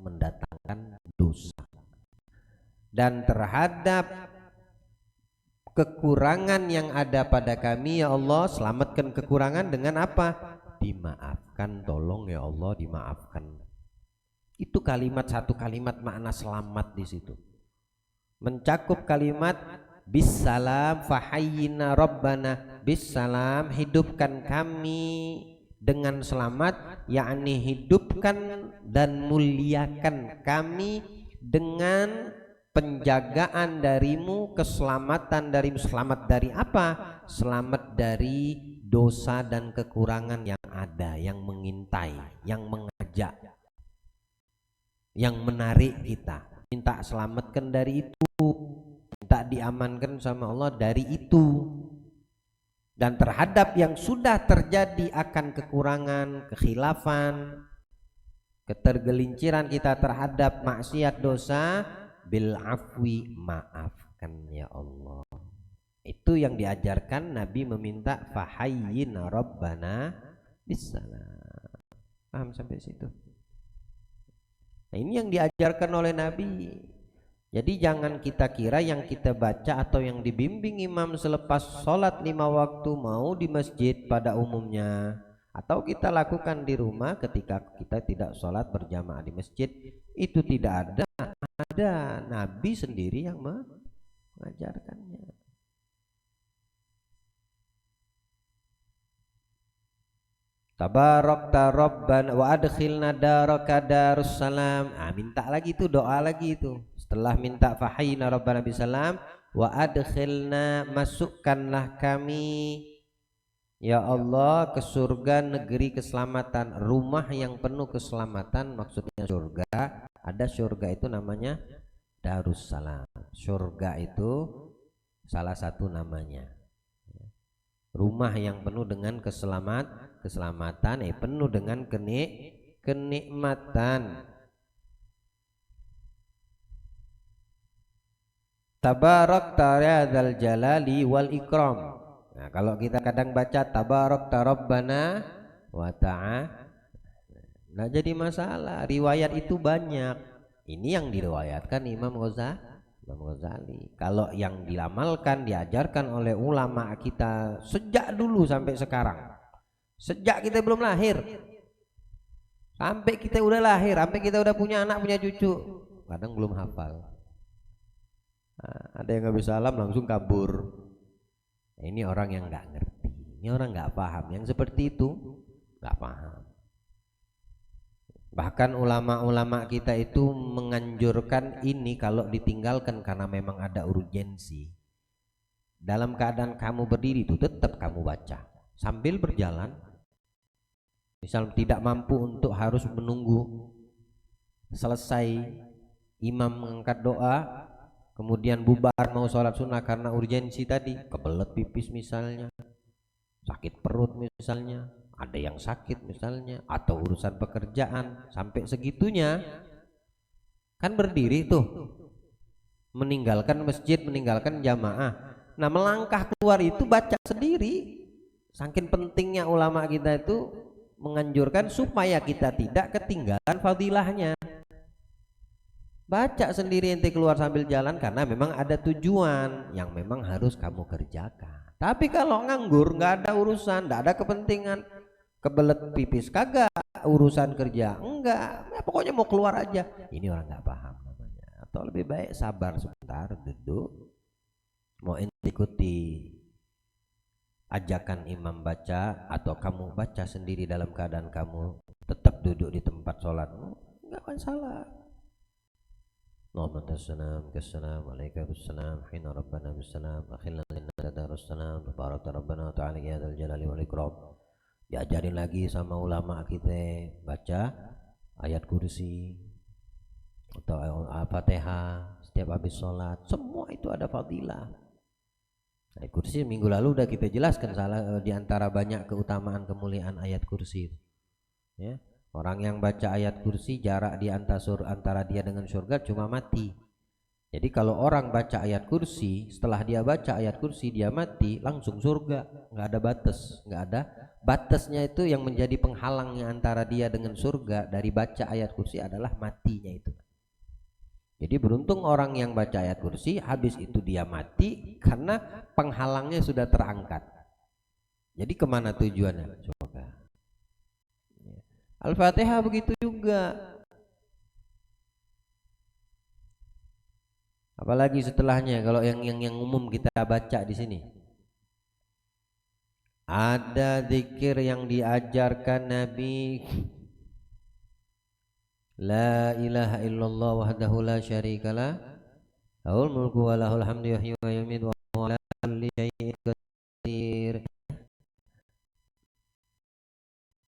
mendatangkan dosa. Dan terhadap kekurangan yang ada pada kami, ya Allah, selamatkan kekurangan dengan apa? Dimaafkan, tolong ya Allah, dimaafkan. Itu kalimat, satu kalimat makna selamat di situ. Mencakup kalimat bisalam fahayyina rabbana, bisalam, hidupkan kami dengan selamat, yakni hidupkan dan muliakan kami dengan penjagaan darimu, keselamatan darimu. Selamat dari apa? Selamat dari dosa dan kekurangan yang ada, yang mengintai, yang mengajak, yang menarik kita. Minta selamatkan dari itu, minta diamankan sama Allah dari itu. Dan terhadap yang sudah terjadi akan kekurangan, kekhilafan, ketergelinciran kita terhadap maksiat dosa, bil afwi, maafkan ya Allah. Itu yang diajarkan Nabi, meminta fahayyina rabbana bisalam. Paham sampai situ? Nah, ini yang diajarkan oleh Nabi. Jadi jangan kita kira yang kita baca atau yang dibimbing imam selepas sholat 5 waktu mau di masjid pada umumnya, atau kita lakukan di rumah ketika kita tidak sholat berjamaah di masjid, itu tidak ada. Ada Nabi sendiri yang mengajarkannya. Tabarakta Rabbana wa adkhilna daraka darussalam. Minta lagi itu, doa lagi itu. Setelah minta fahayyina Rabbana bisalam, wa adkhilna, masukkanlah kami ya Allah ke surga, negeri keselamatan, rumah yang penuh keselamatan. Maksudnya surga, ada surga itu namanya Darussalam. Surga itu salah satu namanya. Rumah yang penuh dengan keselamatan, penuh dengan kenikmatan. Tabarakta ya dzal jalali wal ikram. Nah, kalau kita kadang baca tabarakta rabbana wa ta'ala, nah jadi masalah. Riwayat itu banyak. Ini yang diriwayatkan Imam Ghazali. Kalau yang diamalkan, diajarkan oleh ulama kita sejak dulu sampai sekarang, sejak kita belum lahir sampai kita udah lahir, sampai kita udah punya anak, punya cucu, kadang belum hafal. Ada yang nggak bisa salam langsung kabur. Ini orang yang nggak ngerti, ini orang nggak paham. Yang seperti itu nggak paham. Bahkan ulama-ulama kita itu menganjurkan ini kalau ditinggalkan karena memang ada urgensi. Dalam keadaan kamu berdiri itu tetap kamu baca sambil berjalan. Misal tidak mampu untuk harus menunggu selesai imam mengangkat doa, kemudian bubar mau sholat sunnah karena urgensi tadi, kebelet pipis misalnya, sakit perut misalnya, ada yang sakit misalnya, atau urusan pekerjaan, sampai segitunya kan berdiri tuh, meninggalkan masjid, meninggalkan jamaah. Nah melangkah keluar itu baca sendiri. Saking pentingnya ulama kita itu menganjurkan supaya kita tidak ketinggalan fadilahnya. Baca sendiri ente keluar sambil jalan, karena memang ada tujuan yang memang harus kamu kerjakan. Tapi kalau nganggur, nggak ada urusan, nggak ada kepentingan, kebelet pipis kagak, urusan kerja enggak, ya pokoknya mau keluar aja, ini orang nggak paham namanya. Atau lebih baik sabar sebentar, duduk, mau ikuti ajakan imam baca atau kamu baca sendiri dalam keadaan kamu tetap duduk di tempat sholatmu, nggak akan salah. Allahumma tassalam kassalam alaika bissalam hina rabbana bissalam akhilna lana darussalam tabaraka rabbana ta'ala ya dzal jalali wal ikram. Diajarin lagi sama ulama kita baca ayat kursi atau al-fatihah setiap habis sholat, semua itu ada fadilah. Ayat kursi minggu lalu udah kita jelaskan, salah di antara banyak keutamaan kemuliaan ayat kursi ya. Orang yang baca ayat kursi, jarak di antara dia dengan surga cuma mati. Jadi kalau orang baca ayat kursi, setelah dia baca ayat kursi dia mati, langsung surga, nggak ada batas, nggak ada batasnya itu yang menjadi penghalangnya antara dia dengan surga dari baca ayat kursi adalah matinya itu. Jadi beruntung orang yang baca ayat kursi habis itu dia mati karena penghalangnya sudah terangkat. Jadi kemana tujuannya? Surga. Al-Fatihah begitu juga. Apalagi setelahnya kalau yang umum kita baca di sini. Ada zikir yang diajarkan Nabi. La ilaha illallah wahdahu la syarikalah, lahul mulku wa lahul hamdu yuhyi wa yumiitu wa huwa ala kulli syai'in qadir.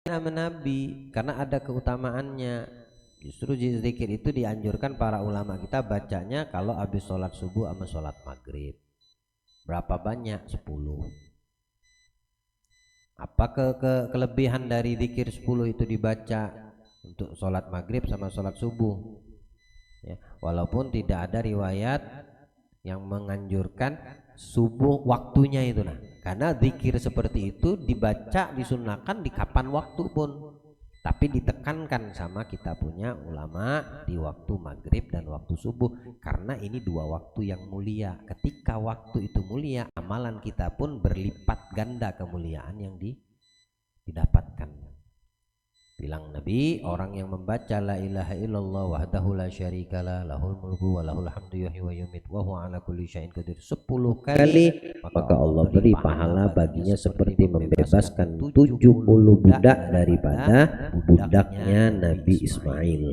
Nama Nabi karena ada keutamaannya. Justru zikir itu dianjurkan para ulama kita bacanya kalau habis sholat subuh sama sholat maghrib. Berapa banyak? 10. Apa kelebihan dari zikir 10 itu dibaca untuk sholat maghrib sama sholat subuh ya, walaupun tidak ada riwayat yang menganjurkan subuh waktunya itu karena zikir seperti itu dibaca disunahkan di kapan waktu pun, tapi ditekankan sama kita punya ulama di waktu maghrib dan waktu subuh karena ini dua waktu yang mulia. Ketika waktu itu mulia, amalan kita pun berlipat ganda kemuliaan yang didapatkan. Bilang Nabi, orang yang membaca la ilaha illallah wahdahu la syarikalah, lahul mulku wa lahul hamdu yuhyi wa yumiitu wa huwa ala kulli syai'in qadir 10 kali, maka Allah beri pahala baginya seperti membebaskan 70 budak daripada budaknya Nabi Ismail.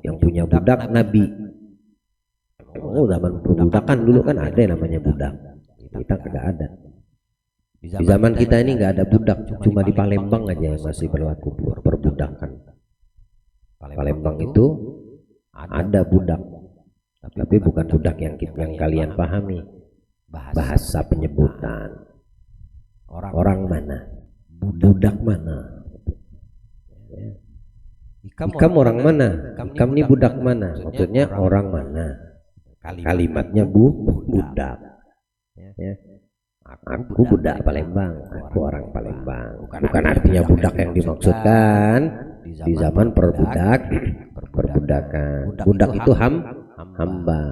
Yang punya budak Nabi. Oh, zaman perbudakan dulu kan ada yang namanya budak. Kita kagak ada. Di zaman kita ini nggak ada budak, cuma di Palembang aja yang masih berlaku perbudakan. Palembang itu ada budak, tapi bukan budak yang kalian pahami. Bahasa penyebutan. Orang mana? Budak mana? Ikam orang mana? Ikam ini budak mana? Maksudnya orang mana? Kalimatnya budak. Ya. Aku budak Palembang, aku orang Palembang. Bukan artinya budak yang dimaksudkan di zaman perbudakan. Budak itu hamba.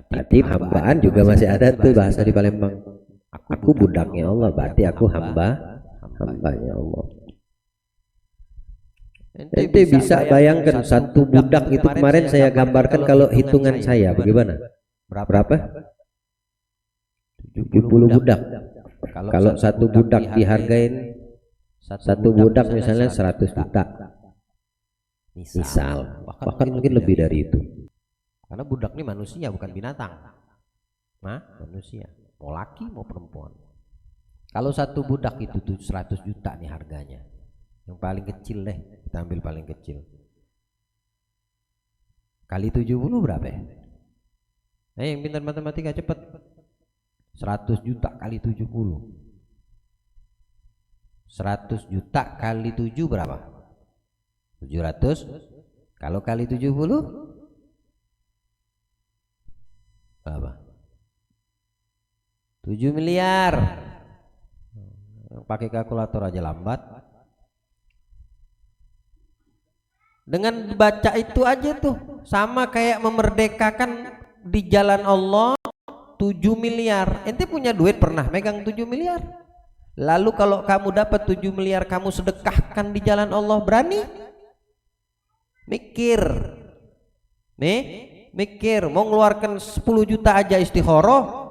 Berarti hambaan juga masih ada tuh bahasa di Palembang. Aku budaknya Allah, berarti aku hambanya Allah. Ente bisa bayangkan satu budak itu kemarin saya gambarkan kalau hitungan saya bagaimana? Berapa? 70 budak. Kalau satu budak dihargain, satu budak misalnya 100 juta misal, bahkan mungkin lebih dari itu, karena budak ini manusia bukan binatang. Manusia, mau laki mau perempuan. Kalau satu budak itu 100 juta nih harganya, yang paling kecil deh, kita ambil paling kecil, kali 70 berapa ya? Yang pintar matematika cepet. 100 juta kali 70. 100 juta kali 7 berapa? 700. Kalau kali 70 berapa? 7 miliar. Pakai kalkulator aja lambat. Dengan baca itu aja tuh sama kayak memerdekakan di jalan Allah 7 miliar. Ente punya duit pernah megang 7 miliar? Lalu kalau kamu dapat 7 miliar kamu sedekahkan di jalan Allah, berani? Mikir. Mikir mau ngeluarkan 10 juta aja istikharah.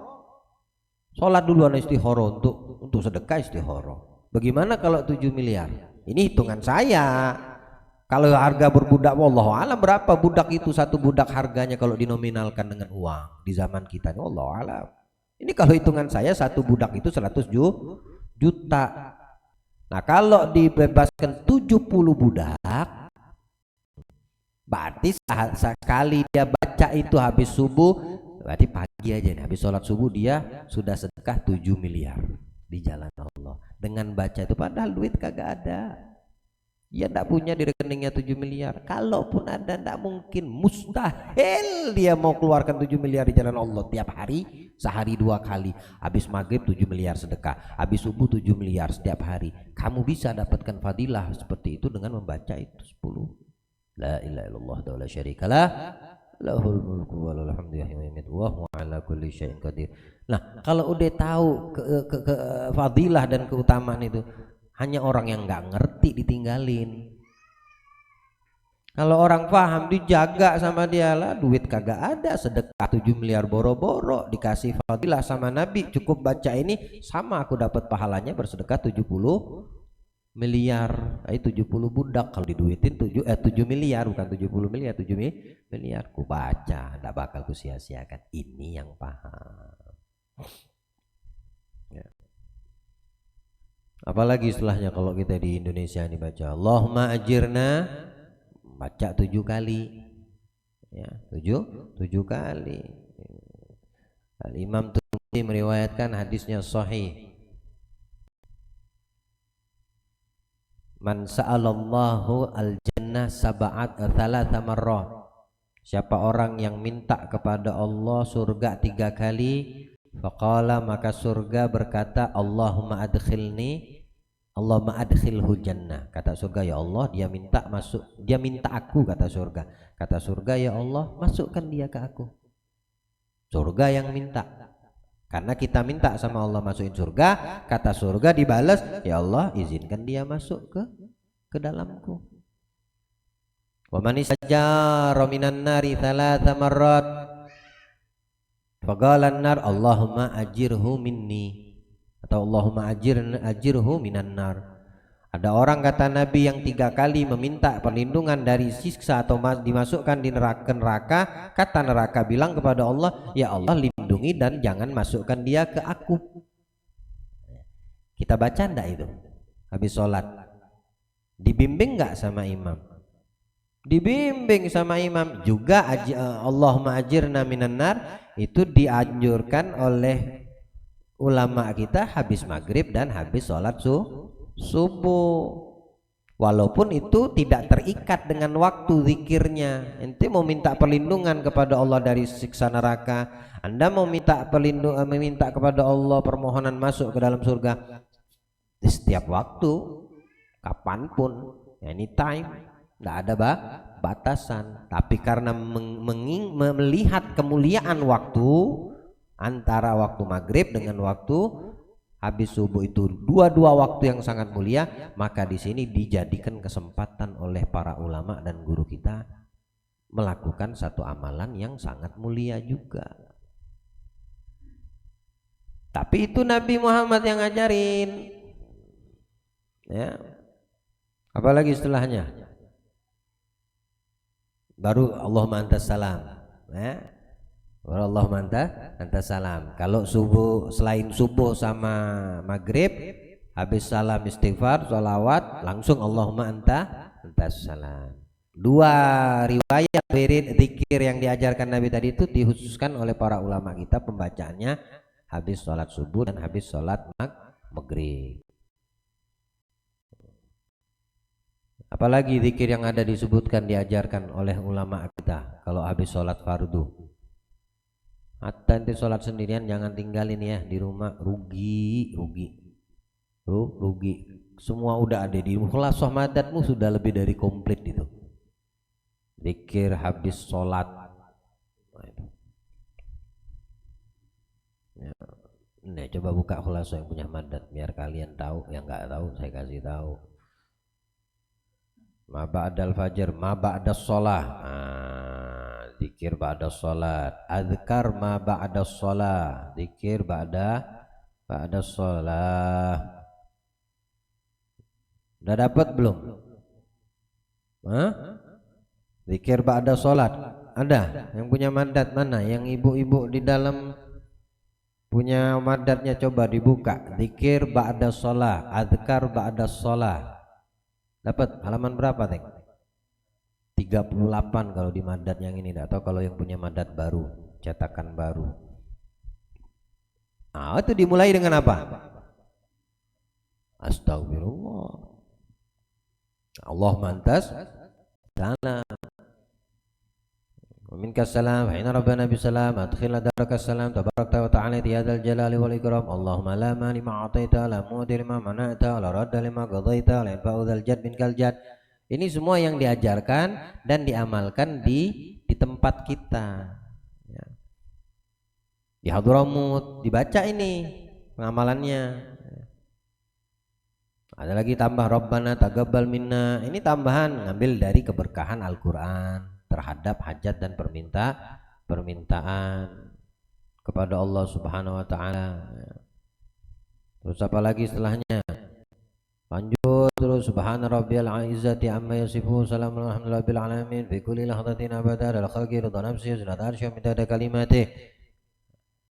Sholat duluan istikharah untuk sedekah istikharah. Bagaimana kalau 7 miliar? Ini hitungan saya. Kalau harga berbudak, wallahu alam berapa budak itu, satu budak harganya kalau dinominalkan dengan uang di zaman kita, wallahu alam. Ini kalau hitungan saya satu budak itu 100 juta. Nah kalau dibebaskan 70 budak, berarti sekali dia baca itu habis subuh, berarti pagi aja nih, habis sholat subuh dia sudah sedekah 7 miliar di jalan Allah. Dengan baca itu, padahal duit kagak ada. Ya tidak punya di rekeningnya 7 miliar. Kalaupun ada, tidak mungkin, mustahil dia mau keluarkan 7 miliar di jalan Allah tiap hari, sehari 2 kali. Habis maghrib 7 miliar sedekah, habis subuh 7 miliar setiap hari. Kamu bisa dapatkan fadilah seperti itu dengan membaca itu 10. La ilaha illallah wa la syarikalah, lahul mulku wa lahul hamdu wa huwa ala kulli syai'in qadir. Nah, kalau udah tahu ke fadilah dan keutamaan itu, hanya orang yang nggak ngerti ditinggalin. Kalau orang paham dijaga sama dia lah, duit kagak ada, sedekah 7 miliar boro-boro, dikasih fadilah sama Nabi, cukup baca ini sama aku dapat pahalanya bersedekah 70 miliar. 70 budak kalau diduitin 7 miliar, bukan 70 miliar, 7 miliar. Ku baca, enggak bakal ku sia-siakan. Ini yang paham. Ya. Apalagi setelahnya kalau kita di Indonesia ini baca Allahumma ajirna, baca 7 kali, ya 7 kali. Al Imam Tirmidzi meriwayatkan hadisnya sahih. Man sa'alallahu al jannah sab'at thalatha marrah. Siapa orang yang minta kepada Allah surga 3 kali, faqala, maka surga berkata Allahumma adkhilhu jannah. Kata surga, ya Allah, dia minta aku, kata surga. Kata surga, ya Allah, masukkan dia ke aku. Surga yang minta. Karena kita minta sama Allah masukin surga, kata surga dibalas, ya Allah, izinkan dia masuk ke dalamku. Wa man istajara minan nari thalatha marrat faqala an-nar Allahumma ajirhu minni, atau Allahumma ajirhu minan nar. Ada orang, kata Nabi, yang 3 kali meminta perlindungan dari siksa atau dimasukkan di neraka. Kata neraka bilang kepada Allah, ya Allah, lindungi dan jangan masukkan dia ke aku. Kita baca ndak itu habis sholat? Dibimbing nggak sama imam? Dibimbing sama imam juga. Allahumma ajirna minan nar itu dianjurkan oleh ulama kita habis maghrib dan habis sholat subuh. Walaupun itu tidak terikat dengan waktu zikirnya. Ente mau minta perlindungan kepada Allah dari siksa neraka, Anda mau minta kepada Allah permohonan masuk ke dalam surga, di setiap waktu, kapanpun, anytime, tidak ada batasan. Tapi karena melihat kemuliaan waktu, antara waktu maghrib dengan waktu habis subuh itu dua waktu yang sangat mulia, maka di sini dijadikan kesempatan oleh para ulama dan guru kita melakukan satu amalan yang sangat mulia juga. Tapi itu Nabi Muhammad yang ngajarin, ya. Apalagi setelahnya, baru Allahumma antas salam, ya. Allahumma antas salam. Kalau subuh, selain subuh sama maghrib, habis salam istighfar, sholawat, langsung Allahumma antas salam. 2 riwayat zikir yang diajarkan Nabi tadi itu dikhususkan oleh para ulama kita pembacaannya habis sholat subuh dan habis sholat maghrib. Apalagi zikir yang ada disebutkan diajarkan oleh ulama kita kalau habis sholat fardu. Hatta nanti sholat sendirian jangan tinggalin ya di rumah, rugi. Semua udah ada di Khulasah Madatmu, sudah lebih dari komplit itu. Zikir habis sholat. Nah, coba buka Khulasah yang punya Madat biar kalian tahu, yang nggak tahu saya kasih tahu. Ma ba'dal fajr, ma ba'das sholah. Zikir ba'da sholat, azkar ma ba'da sholat, zikir ba'da sholat. Udah dapat belum? Zikir ba'da sholat ada? Yang punya madat mana? Yang ibu-ibu di dalam punya madatnya coba dibuka. Zikir ba'da sholat, azkar ba'da sholat. Dapat halaman berapa, Teng? 38 kalau di madat yang ini, atau kalau yang punya madat baru, cetakan baru. Itu dimulai dengan apa? Astagfirullah. Allahumma antas salam wa minkas salam wa inna rabbana bisalam adkhilna darakas salam tabarakta wa ta'ala ya dzal jalali wal ikram Allahumma la mani ma ataita la mu'ti lima mana'ta la radda lima qadaita la yanfa'u dzal jad minkal jad. Ini semua yang diajarkan dan diamalkan di tempat kita ya. Di Hadramut dibaca ini pengamalannya. Ada lagi tambah Rabbana taqabbal minna, ini tambahan ngambil dari keberkahan Al-Quran terhadap hajat dan permintaan kepada Allah Subhanahu wa taala. Terus apa lagi setelahnya? Lanjut terus subhana rabbiyal izzati amma yasifun salamun alhamdulillahi rabbil alamin fi kulli lahzatin abada al khalqi ridha nafsi zinata arsy midada kalimati.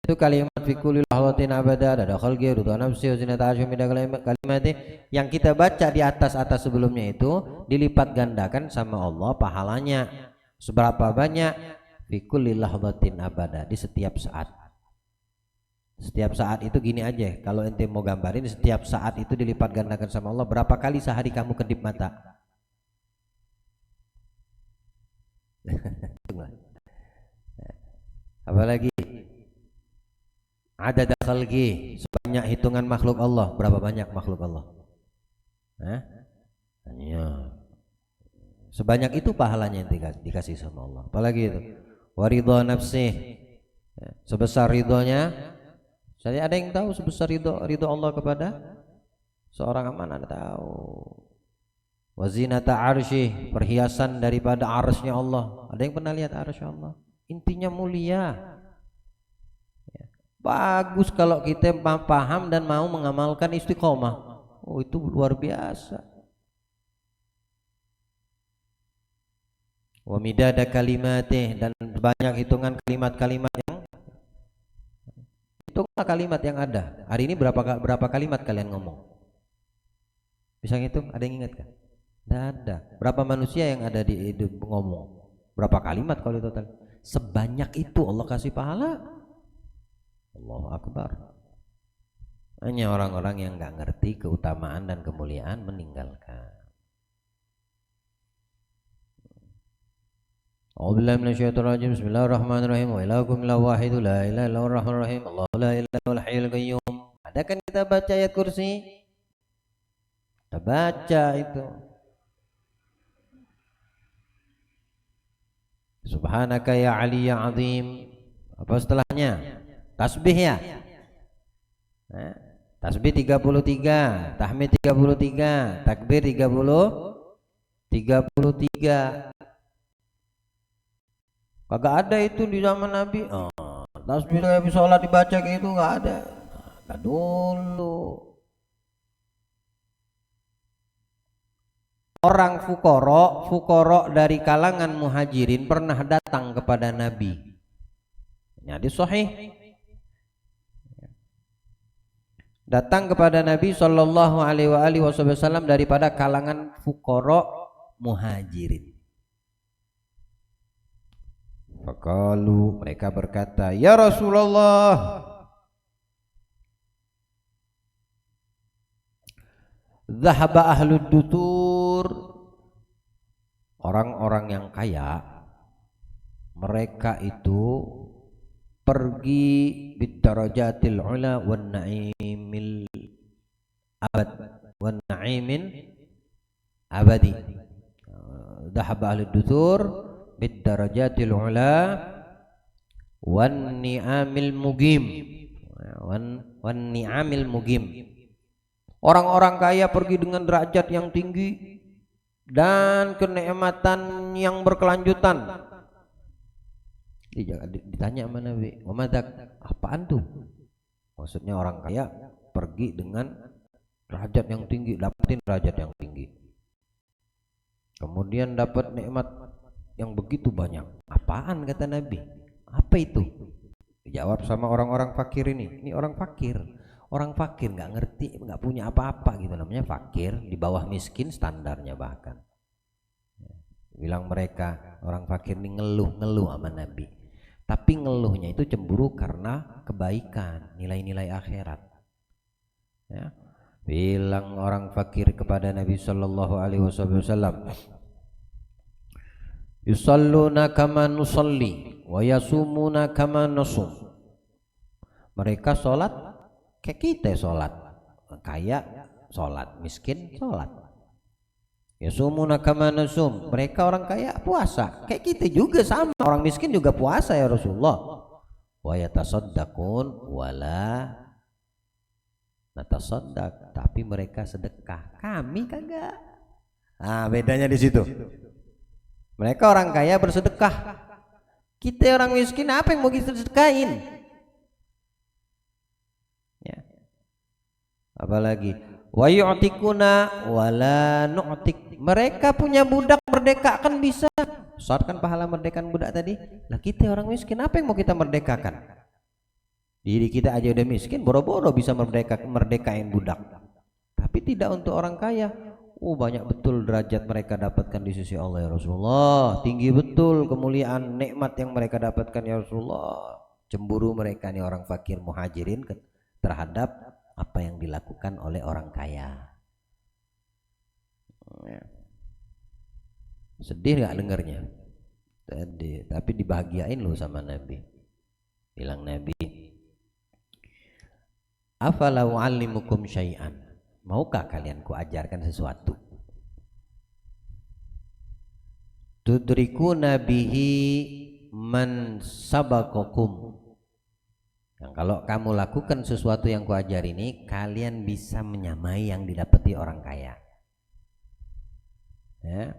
Itu kalimat fi kulli lahzatin abada al khalqi ridha nafsi zinata arsy midada kalimati yang kita baca di atas sebelumnya itu dilipat gandakan sama Allah pahalanya. Seberapa banyak? Fi kulli lahzatin abada, di setiap saat. Setiap saat itu gini aja, kalau ente mau gambarin setiap saat itu dilipat gandakan sama Allah, berapa kali sehari kamu kedip mata? Apalagi ada khalqi, sebanyak hitungan makhluk Allah, berapa banyak makhluk Allah? Hanya sebanyak itu pahalanya yang dikasih sama Allah. Apalagi itu waridho nafsih, sebesar ridhonya. Saya ada yang tahu sebesar ridho Allah kepada seorang aman, ada tahu. Wazinata arsyih, perhiasan daripada arsy Allah. Ada yang pernah lihat arsy Allah? Intinya mulia. Bagus kalau kita paham dan mau mengamalkan istiqomah. Oh, itu luar biasa. Wa midada kalimatih, dan banyak hitungan kalimat-kalimat yang hitunglah kalimat yang ada. Hari ini berapa kalimat kalian ngomong? Bisa ngitung? Ada yang ingat kan? Tidak ada. Berapa manusia yang ada di hidup ngomong? Berapa kalimat kalau total? Sebanyak itu Allah kasih pahala. Allahu Akbar. Hanya orang-orang yang nggak ngerti keutamaan dan kemuliaan meninggalkan. A'udzubillahi minasyaitonir rajim. Bismillahirrahmanirrahim. Wa ilahukum ilahun wahid la ilaha illallah ar-rahmanir rahim. Allahu la ilaha illal hayyul qayyum. Ada kan kita baca ayat kursi? Kita baca itu. Subhanaka ya Ali ya azim. Apa setelahnya? Tasbih ya? Tasbih 33, tahmid 33, takbir 33. Kagak ada itu di zaman Nabi. Tasbih kayak sholat dibaca gitu nggak ada. Nggak dulu. Orang fukoro dari kalangan muhajirin pernah datang kepada Nabi. Ini hadis sahih. Datang kepada Nabi Shallallahu Alaihi Wasallam daripada kalangan fukoro muhajirin. Faqalu, mereka berkata, ya Rasulullah, dhahaba ahlud dutur, orang-orang yang kaya, mereka itu pergi bidarajatil ula wan na'imil abad wan na'imin abadi. Dhahaba ahlud dutur bidarajatil ula wan ni'amil mugim, wan ni'amil mugim. Orang-orang kaya pergi dengan derajat yang tinggi dan kenikmatan yang berkelanjutan. Ditanya sama Nabi, "Wamadak, apaan tuh?" Maksudnya orang kaya pergi dengan derajat yang tinggi, dapetin derajat yang tinggi. Kemudian dapat nikmat yang begitu banyak. Apaan kata Nabi? Apa itu? Dijawab sama orang-orang fakir ini. Ini orang fakir. Orang fakir nggak ngerti, nggak punya apa-apa gitu, namanya fakir, di bawah miskin standarnya bahkan. Bilang mereka orang fakir ini ngeluh sama Nabi. Tapi ngeluhnya itu cemburu karena kebaikan, nilai-nilai akhirat. Ya. Bilang orang fakir kepada Nabi sallallahu alaihi wasallam, yusalluna kama nusalli wa yasumuna kama nasum. Mereka sholat kayak kita sholat, kaya sholat, miskin sholat. Yasumuna kama nasum, mereka orang kaya puasa kayak kita juga sama, orang miskin juga puasa ya Rasulullah. Wa yatasaddaqun wala natasaddaq, tapi mereka sedekah, kami kagak. Nah, bedanya di situ. Mereka orang kaya bersedekah, kita orang miskin apa yang mau kita sedekahin? Ya. Apalagi wa yu'tikuna wala nu'tik, mereka punya budak merdeka kan bisa, kan pahala merdekakan budak tadi. Lah kita orang miskin apa yang mau kita merdekakan? Diri kita aja udah miskin, boro-boro bisa merdekain budak. Tapi tidak untuk orang kaya. Banyak betul derajat mereka dapatkan di sisi Allah ya Rasulullah. Tinggi betul kemuliaan nikmat yang mereka dapatkan ya Rasulullah. Cemburu mereka nih orang fakir muhajirin terhadap apa yang dilakukan oleh orang kaya. Sedih gak dengarnya? Tapi dibahagiain loh sama Nabi. Bilang Nabi, afala u'allimukum syai'an, maukah kalian kuajarkan sesuatu? Tudrikuna bihi man sabaqakum, yang kalau kamu lakukan sesuatu yang kuajar ini, kalian bisa menyamai yang didapati orang kaya. Ya.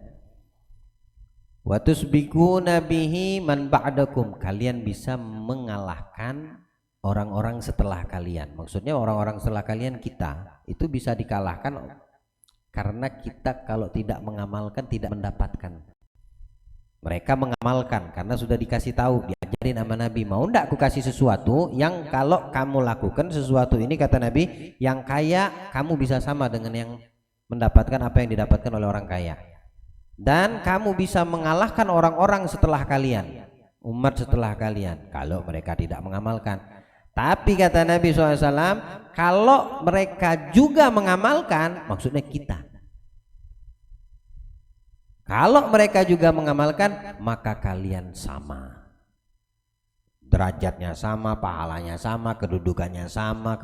Wa tusbiquna bihi man ba'dakum, kalian bisa mengalahkan orang-orang setelah kalian. Maksudnya orang-orang setelah kalian, kita itu bisa dikalahkan karena kita kalau tidak mengamalkan tidak mendapatkan. Mereka mengamalkan karena sudah dikasih tahu, diajarin sama Nabi. Mau ndak aku kasih sesuatu yang kalau kamu lakukan sesuatu ini, kata Nabi, yang kaya kamu bisa sama dengan yang mendapatkan apa yang didapatkan oleh orang kaya. Dan kamu bisa mengalahkan orang-orang setelah kalian, umat setelah kalian, kalau mereka tidak mengamalkan. Tapi kata Nabi SAW, kalau mereka juga mengamalkan, maksudnya kita. Kalau mereka juga mengamalkan, maka kalian sama. Derajatnya sama, pahalanya sama, kedudukannya sama,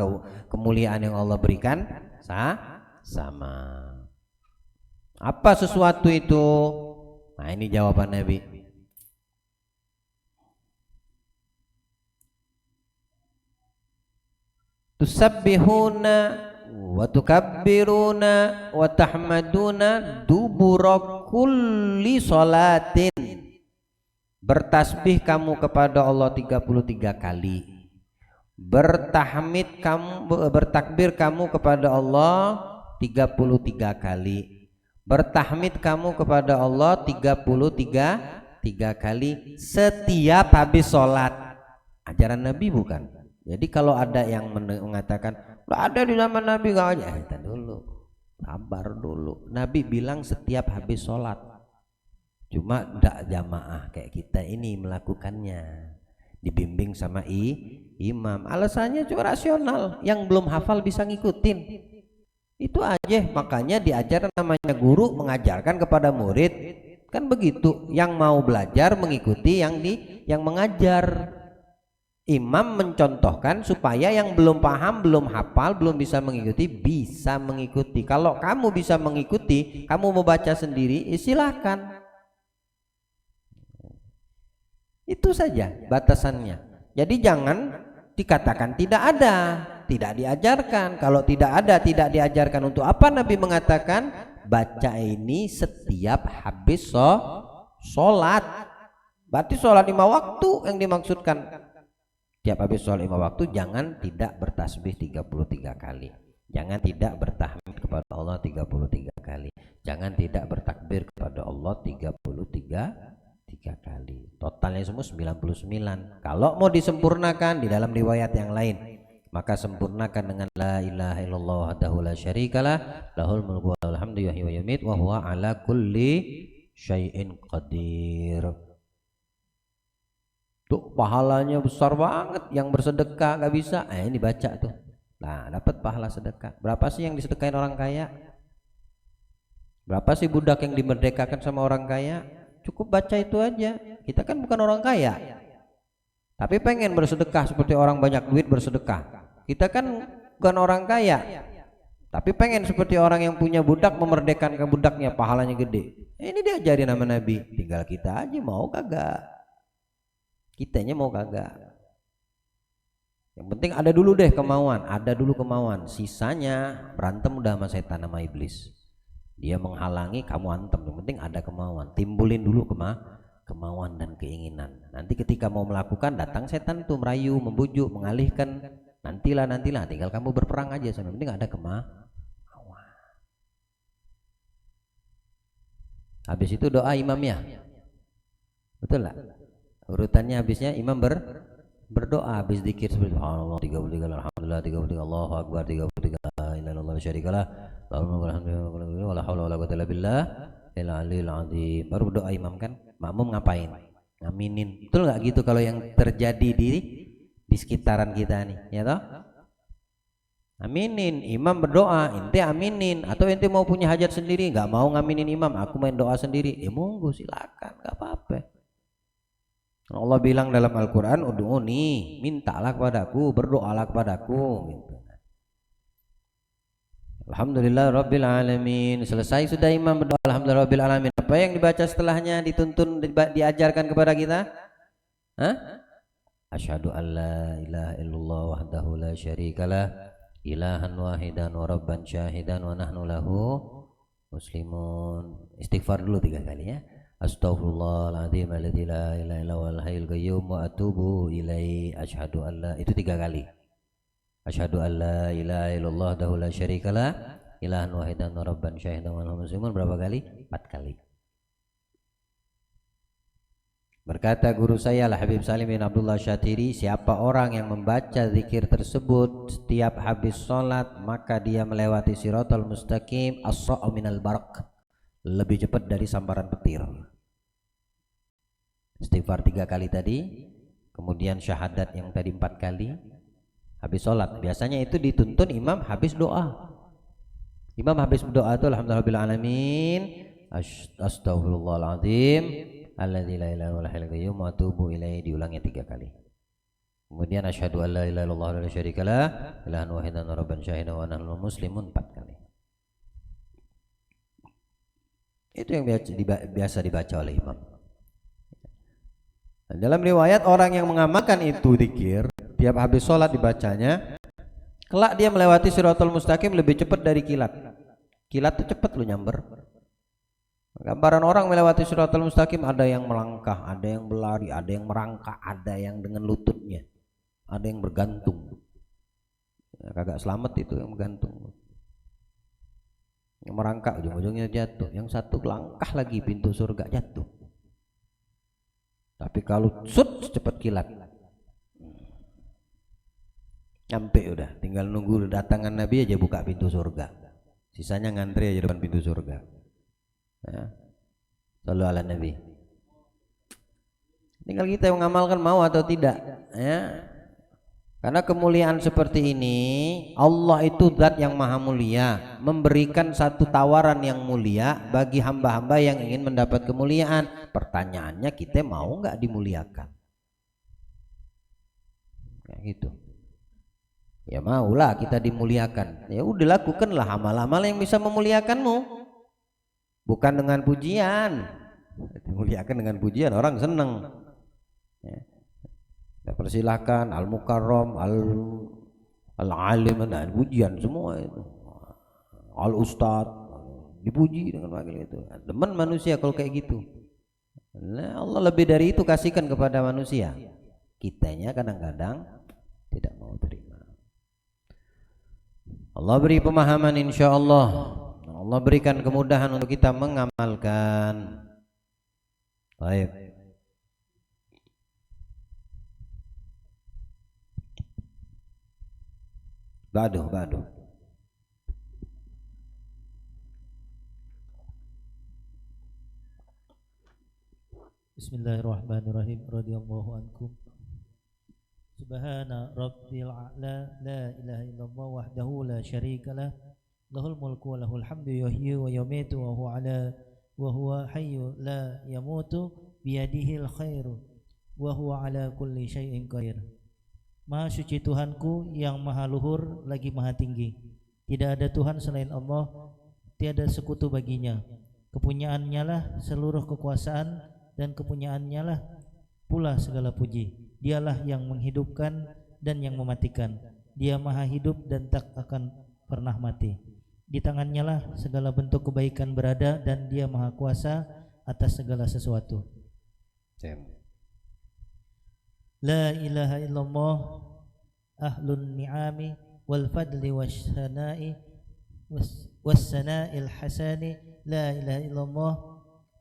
kemuliaan yang Allah berikan sama. Apa sesuatu itu? Nah, ini jawaban Nabi. Tusabbihuna wa tukabbiruna wa tahmaduna dubura kulli salatin. Bertasbih kamu kepada Allah 33 kali. Bertahmid kamu, bertakbir kamu kepada Allah 33 kali. Bertahmid kamu kepada Allah 33 kali setiap habis sholat. Ajaran Nabi bukan? Jadi kalau ada yang mengatakan ada di zaman Nabi gak aja, dulu, sabar dulu. Nabi bilang setiap habis sholat. Cuma tidak jamaah kayak kita ini melakukannya, dibimbing sama imam. Alasannya cuma rasional, yang belum hafal bisa ngikutin. Itu aja, makanya diajar namanya guru mengajarkan kepada murid, kan begitu. Yang mau belajar mengikuti yang mengajar. Imam mencontohkan supaya yang belum paham, belum hafal, belum bisa mengikuti. Kalau kamu bisa mengikuti, kamu mau baca sendiri, silahkan. Itu saja batasannya. Jadi jangan dikatakan tidak ada, tidak diajarkan. Kalau tidak ada, tidak diajarkan, untuk apa Nabi mengatakan baca ini setiap habis sholat? Berarti sholat 5 waktu yang dimaksudkan. Tiap habis sholat 5 waktu jangan tidak bertasbih 33 kali. Jangan tidak bertahmid kepada Allah 33 kali. Jangan tidak bertakbir kepada Allah 33 kali. Totalnya semua 99. Kalau mau disempurnakan di dalam riwayat yang lain, maka sempurnakan dengan la ilaha illallah wahdahu la syarikalah, lahul mulku wa lahul hamdu yuhyi wa yumiit wa huwa ala kulli syai'in qadir. Tuh pahalanya besar banget. Yang bersedekah gak bisa, ini baca tuh Nah, dapat pahala sedekah. Berapa sih yang disedekain orang kaya? Berapa sih budak yang dimerdekakan sama orang kaya? Cukup baca itu aja. Kita kan bukan orang kaya, tapi pengen bersedekah seperti orang banyak duit bersedekah. Kita kan bukan orang kaya, tapi pengen seperti orang yang punya budak memerdekakan ke budaknya, pahalanya gede. Ini diajarin sama Nabi. Tinggal kita aja mau kagak. Kitanya mau kagak. Yang penting ada dulu deh kemauan, ada dulu kemauan. Sisanya berantem udah sama setan sama iblis. Dia menghalangi, kamu antem. Yang penting ada kemauan. Timbulin dulu kemauan dan keinginan. Nanti ketika mau melakukan, datang setan tuh merayu, membujuk, mengalihkan. Nantilah, tinggal kamu berperang aja. Yang penting ada kemauan. Habis itu doa imamnya, betul lah. Urutannya habisnya imam berdoa, habis zikir seperti Allah 33, alhamdulillah 33, Allahu akbar 33, la ilaha illallah syarikalah, alhamdulillah wala haula wala quwwata illa billah al-aliyil azim. Baru berdoa imam kan, makmum ngapain? Ngaminin. Betul nggak gitu kalau yang terjadi di sekitaran kita nih, ya toh? Aminin, imam berdoa, ente aminin. Atau ente mau punya hajat sendiri, nggak mau ngaminin imam, aku main doa sendiri, monggo silakan, nggak apa-apa. Allah bilang dalam Al-Quran, ud'uni, mintalah kepadaku, berdoalah kepadaku gitu. Alhamdulillah Rabbil Alamin. Selesai sudah imam berdoa Alhamdulillah Rabbil Alamin. Apa yang dibaca setelahnya, dituntun, diajarkan kepada kita? Hah? Asyhadu an la ilaha illallah wahdahu la syarikalah, ilahan wahidan wa rabban syahidan wa nahnu lahu muslimun. Istighfar dulu 3 kali ya. Astaghfirullahaladzim alladzi la ilaha illa huwal hayyul qayyum wa atubu ilaihi. Asyhadu an la, itu 3 kali. Asyhadu an la ilaha illallah wahdahu la syarikalah, ilahan wahidan wa rabban syahidan wa nahnu muslimun. Berapa kali? 4 kali. Berkata guru saya Al-Habib Salim bin Abdullah Syatiri, siapa orang yang membaca zikir tersebut setiap habis sholat, maka dia melewati siratal mustaqim as-sa'u minal barak, lebih cepat dari sambaran petir. Istighfar 3 kali tadi, kemudian syahadat yang tadi 4 kali habis sholat. Biasanya itu dituntun imam habis doa. Imam habis berdoa itu alhamdulillah alamin, astaghfirullahaladzim alladzi la ilaha illa huwal qayyum wa atubu ilaihi, diulangnya 3 kali. Kemudian asyhadu an la ilaha illallah wa la syarikalah, ilahan wahidan wa rabban syahidan wa nahnu muslimun 4 kali. Itu yang biasa dibaca oleh imam. Dalam riwayat orang yang mengamalkan itu zikir tiap habis sholat dibacanya, kelak dia melewati siratal mustaqim lebih cepat dari kilat. Kilat itu cepat lu nyamber. Gambaran orang melewati siratal mustaqim, ada yang melangkah, ada yang berlari, ada yang merangkak, ada yang dengan lututnya, ada yang bergantung. Ya, kagak selamat itu yang bergantung. Yang merangkak ujung-ujungnya jatuh, yang satu langkah lagi pintu surga jatuh. Tapi kalau sut cepat kilat, nyampe udah, tinggal nunggu datangan Nabi aja buka pintu surga. Sisanya ngantri aja depan pintu surga. Ya. Shallu ala Nabi. Tinggal kita yang mengamalkan mau atau tidak, ya. Karena kemuliaan seperti ini, Allah itu zat yang maha mulia, memberikan satu tawaran yang mulia bagi hamba-hamba yang ingin mendapat kemuliaan. Pertanyaannya, kita mau nggak dimuliakan? Kayak gitu. Ya maulah kita dimuliakan. Ya udah, lakukanlah amal-amal yang bisa memuliakanmu. Bukan dengan pujian. Dimuliakan dengan pujian orang seneng. Ya. Ya, persilahkan al-mukarram, al-alim, dan pujian semua itu. Al-ustad dipuji dengan panggil itu. Demen manusia kalau kayak gitu. Nah, Allah lebih dari itu kasihkan kepada manusia. Kitanya kadang-kadang tidak mau terima. Allah beri pemahaman insyaallah. Allah berikan kemudahan untuk kita mengamalkan. Baik. Ba'du. Bismillahirrahmanirrahim. Radhiyallahu ankum. Subhana rabbil a'la, la ilaha illallah wahdahu la syarika lah, lahul mulku wa lahul hamdu yuhyi wa yumiitu wa huwa hayyu la yamutu biyadihil khairu wa huwa ala kulli syai'in qadir. Maha suci Tuhanku yang maha luhur lagi maha tinggi. Tidak ada Tuhan selain Allah, tiada sekutu baginya. Kepunyaannya lah seluruh kekuasaan dan kepunyaannya lah pula segala puji. Dialah yang menghidupkan dan yang mematikan. Dia maha hidup dan tak akan pernah mati. Di tangannya lah segala bentuk kebaikan berada dan dia maha kuasa atas segala sesuatu. La ilaha illallah ahlun ni'ami wal fadli wassana'i wassana'il hasani. La ilaha illallah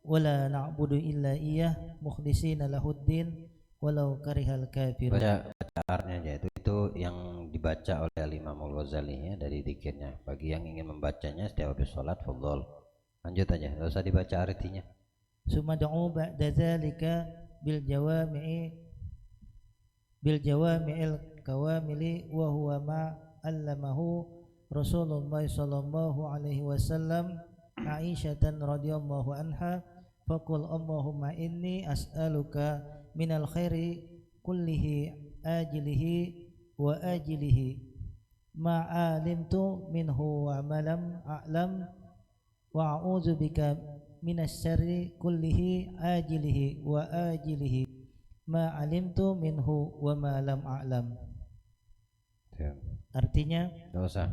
wala na'budu illa iyyah mukhlishina lahuddin walau karihal kafirun. Baca artinya aja itu yang dibaca oleh Imam Al-Ghazali ya, dari dzikirnya. Bagi yang ingin membacanya setiap habis sholat, fadhol. Lanjut aja, enggak usah dibaca artinya. Sumad'u ba'da dzalika bil jawami'il kawamili wa huwa ma 'allamahu Rasulullah sallallahu alaihi wasallam Aisyatan radhiyallahu anha. Faqul Allahumma inni as'aluka minal khairi kullihi ajilihi wa ajilihi ma 'alimtu minhu wa ma lam a'lam wa a'udzu bika minas syarri kullihi ajilihi wa ajilihi ma 'alimtu minhu wa ma lam a'lam. Artinya enggak usah.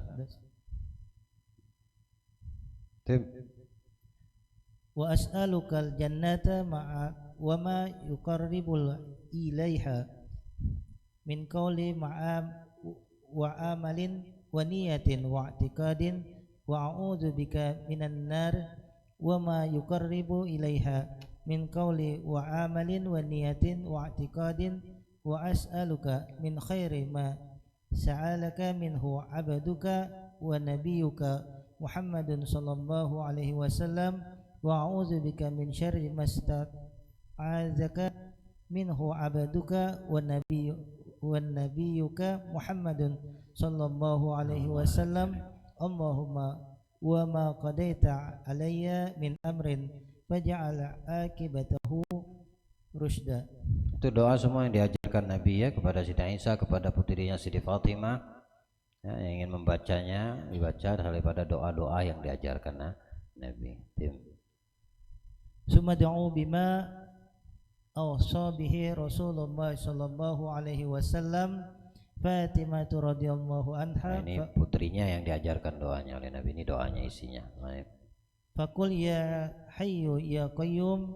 Wa as'alukal jannata ma'a wa ma yuqarribul ilaiha min qawli ma'am wa amalin wa niyatin wa i'tiqadin wa a'udzu bika minan nar wa ma yuqarribu ilaiha min qawli wa amalin wa niyatin wa i'tiqadin wa as'aluka min khairi ma sa'alaka minhu 'abduka wa nabiyyuka Muhammadun sallallahu alaihi wasallam wa a'udzu bika min syarri ma sta'azaka minhu 'abduka wa nabiyyuka Muhammadun sallallahu alaihi wasallam. Allahumma wa ma qadaita alayya min amrin faj'al akibatahu rusda. Itu doa semua yang diajarkan Nabi ya kepada Siti Aisyah, kepada putrinya Siti Fatimah. Ya, yang ingin membacanya dibaca daripada doa-doa yang diajarkan Nabi. Sumad'u bima awsa bihi Rasulullah sallallahu alaihi wasallam Fatimah radhiyallahu anha. Ini putrinya yang diajarkan doanya oleh Nabi. Ini doanya isinya. Faqul ya hayyu ya qayyum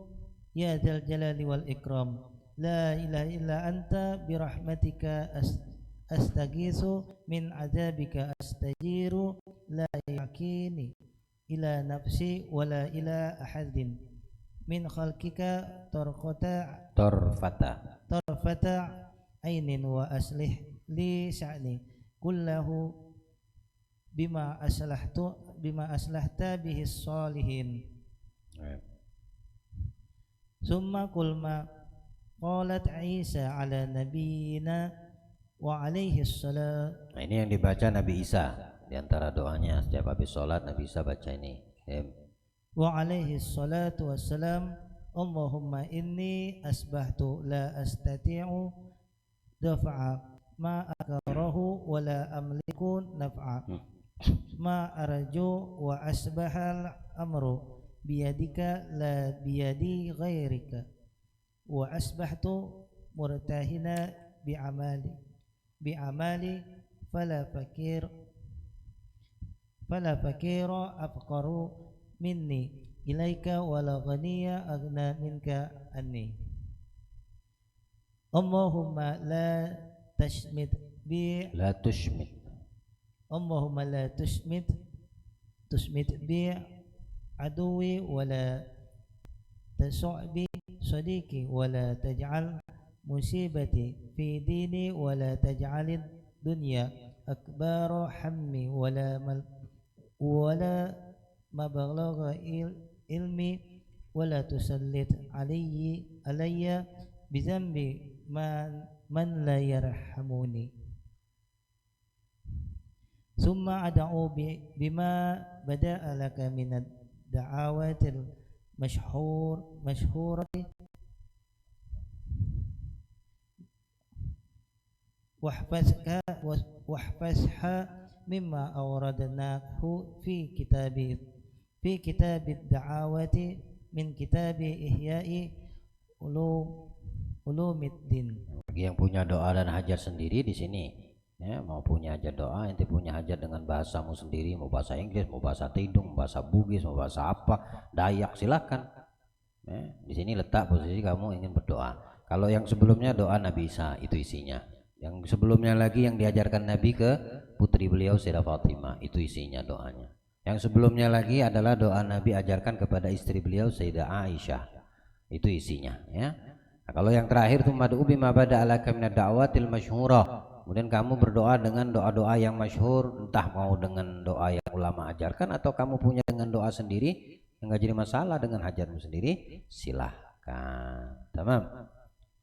ya dzal jalali wal ikram la ilaha illa anta birahmatika astaghiitsu min adzabika astajiru la yakini ila nafsi wala ila ahadin min khalqika tarfata ainin wa aslih li sya'ni kullahu bima aslahta bihi sholihin. Summa kulma qalat Isa ala nabiyina wa alaihi salam. Nah, ini yang dibaca Nabi Isa di antara doanya setiap habis sholat. Nabi Isa baca ini. Wa alaihi salatu wassalam. Allahumma inni asbahtu la astati'u daf'a ma akrahu wa la amliku naf'a ma arju wa asbahal amru biyadika la biyadi ghairika wa asbahtu murtahina bi'amali fala fakira afqaru minni ilaika wala ghaniya aghna minka anni. Allahumma la tushmit Allahumma la tushmit bi aduwi wala tasu'bi sadiqi wala taj'al musibati fi dini wala taj'alid dunya akbara hammi wala mabalagha ilmi wala tusallit alayya bizambi man la yarhamuni. Summa ad'u bima bada'a laka min ad-da'awatil mashhurati wahfazha mimma awradnahu fi kitabid da'awati min kitabi ihya'i ulumiddin. Bagi yang punya doa dan hajat sendiri di sini, ya, mau punya hajat doa, ente punya hajat dengan bahasamu sendiri, mau bahasa Inggris, mau bahasa Tidung, mau bahasa Bugis, mau bahasa apa, Dayak, silakan. Ya, di sini letak posisi kamu ingin berdoa. Kalau yang sebelumnya doa Nabi Isa, itu isinya. Yang sebelumnya lagi yang diajarkan Nabi ke putri beliau Sayyidah Fatimah, itu isinya doanya. Yang sebelumnya lagi adalah doa Nabi ajarkan kepada istri beliau Sayyidah Aisyah, itu isinya, ya. Nah, kalau yang terakhir tuh mad'u bima bada'a laka minad da'watil masyhurah, kemudian kamu berdoa dengan doa-doa yang masyhur, entah mau dengan doa yang ulama ajarkan atau kamu punya dengan doa sendiri, enggak jadi masalah dengan hajatmu sendiri, silahkan. Tamam.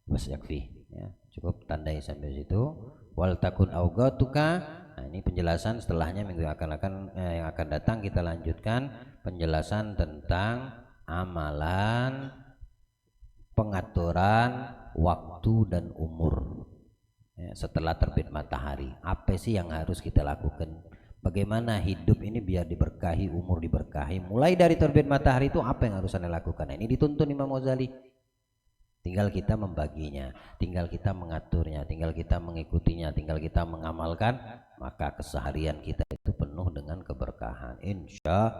Bas yakfi, ya. Cukup tandai sampai situ. Wal takun awgatuka. Nah, ini penjelasan setelahnya minggu yang akan datang kita lanjutkan penjelasan tentang amalan pengaturan waktu dan umur, ya, setelah terbit matahari. Apa sih yang harus kita lakukan? Bagaimana hidup ini biar diberkahi, umur diberkahi. Mulai dari terbit matahari itu apa yang harus Anda lakukan? Nah, ini dituntun Imam Ghazali. Tinggal kita membaginya, tinggal kita mengaturnya, tinggal kita mengikutinya, tinggal kita mengamalkan, maka keseharian kita itu penuh dengan keberkahan, insya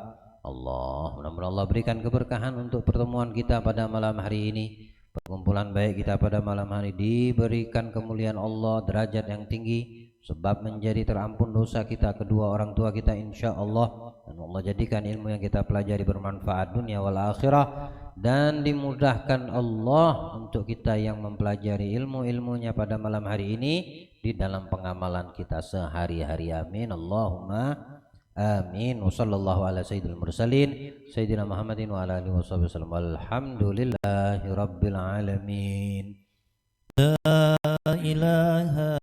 Allah. Mudah-mudahan Allah berikan keberkahan untuk pertemuan kita pada malam hari ini. Perkumpulan baik kita pada malam hari diberikan kemuliaan Allah, derajat yang tinggi, sebab menjadi terampun dosa kita, kedua orang tua kita, insya Allah. Dan Allah jadikan ilmu yang kita pelajari bermanfaat dunia wal akhirah, dan dimudahkan Allah untuk kita yang mempelajari ilmu-ilmunya pada malam hari ini di dalam pengamalan kita sehari-hari. Amin Allahumma amin. Wa sallallahu ala sayyidil mursalin sayyidina Muhammadin wa ala alihi wasallam. Alhamdulillahi rabbil alamin. La ilaha